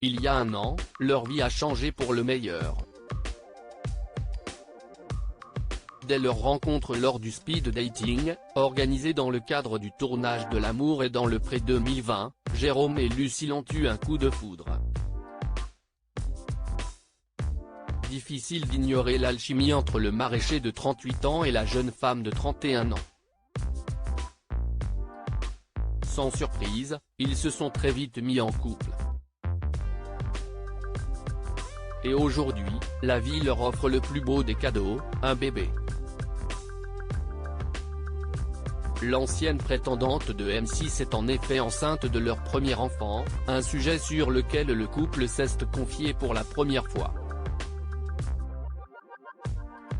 Il y a un an, leur vie a changé pour le meilleur. Dès leur rencontre lors du speed dating, organisé dans le cadre du tournage de L'amour est dans le pré 2020, Jérôme et Lucille ont eu un coup de foudre. Difficile d'ignorer l'alchimie entre le maraîcher de 38 ans et la jeune femme de 31 ans. Sans surprise, ils se sont très vite mis en couple. Et aujourd'hui, la vie leur offre le plus beau des cadeaux, un bébé. L'ancienne prétendante de M6 est en effet enceinte de leur premier enfant, un sujet sur lequel le couple s'est confié pour la première fois.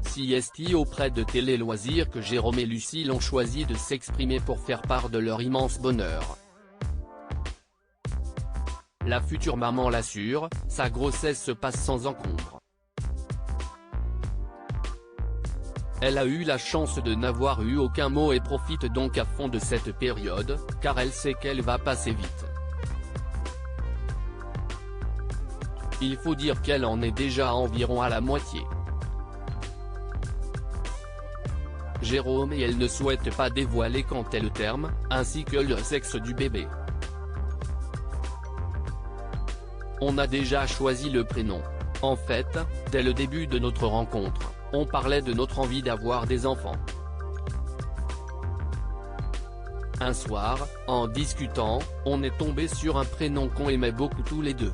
C'est auprès de Télé Loisirs que Jérôme et Lucille ont choisi de s'exprimer pour faire part de leur immense bonheur. La future maman l'assure, sa grossesse se passe sans encombre. Elle a eu la chance de n'avoir eu aucun mot et profite donc à fond de cette période, car elle sait qu'elle va passer vite. Il faut dire qu'elle en est déjà environ à la moitié. Jérôme et elle ne souhaitent pas dévoiler quand est le terme, ainsi que le sexe du bébé. On a déjà choisi le prénom. En fait, dès le début de notre rencontre, on parlait de notre envie d'avoir des enfants. Un soir, en discutant, on est tombé sur un prénom qu'on aimait beaucoup tous les deux.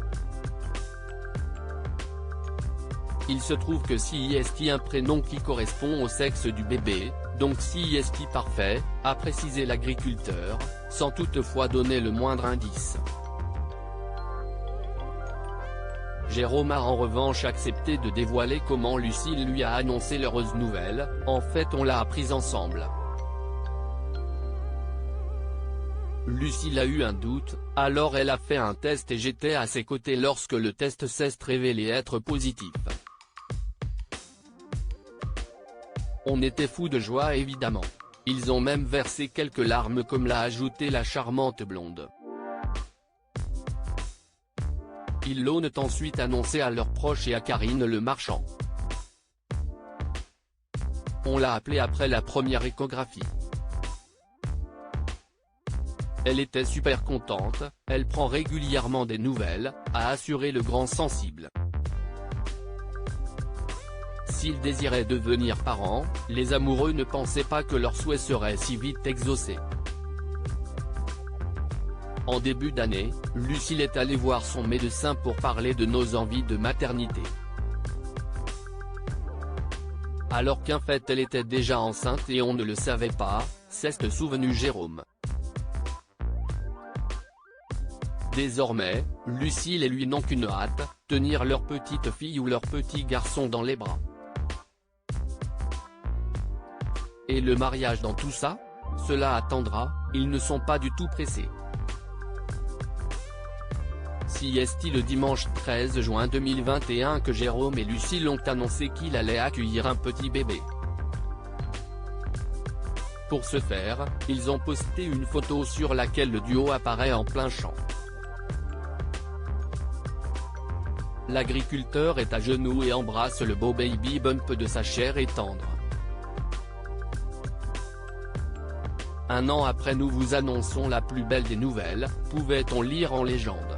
Il se trouve que c'est un prénom qui correspond au sexe du bébé, donc c'est parfait, a précisé l'agriculteur, sans toutefois donner le moindre indice. Jérôme a en revanche accepté de dévoiler comment Lucille lui a annoncé l'heureuse nouvelle, en fait on l'a apprise ensemble. Lucille a eu un doute, alors elle a fait un test et j'étais à ses côtés lorsque le test s'est révélé être positif. On était fous de joie évidemment. Ils ont même versé quelques larmes comme l'a ajouté la charmante blonde. Ils l'ont ensuite annoncé à leurs proches et à Karine Le Marchand. On l'a appelée après la première échographie. Elle était super contente, elle prend régulièrement des nouvelles, a assuré le grand sensible. S'ils désiraient devenir parents, les amoureux ne pensaient pas que leur souhait serait si vite exaucé. En début d'année, Lucille est allée voir son médecin pour parler de nos envies de maternité. Alors qu'en fait elle était déjà enceinte et on ne le savait pas, s'est souvenu Jérôme. Désormais, Lucille et lui n'ont qu'une hâte, tenir leur petite fille ou leur petit garçon dans les bras. Et le mariage dans tout ça? Cela attendra, ils ne sont pas du tout pressés. C'est le dimanche 13 juin 2021 que Jérôme et Lucille ont annoncé qu'il allait accueillir un petit bébé. Pour ce faire, ils ont posté une photo sur laquelle le duo apparaît en plein champ. L'agriculteur est à genoux et embrasse le beau baby bump de sa chair et tendre. Un an après nous vous annonçons la plus belle des nouvelles, pouvait-on lire en légende.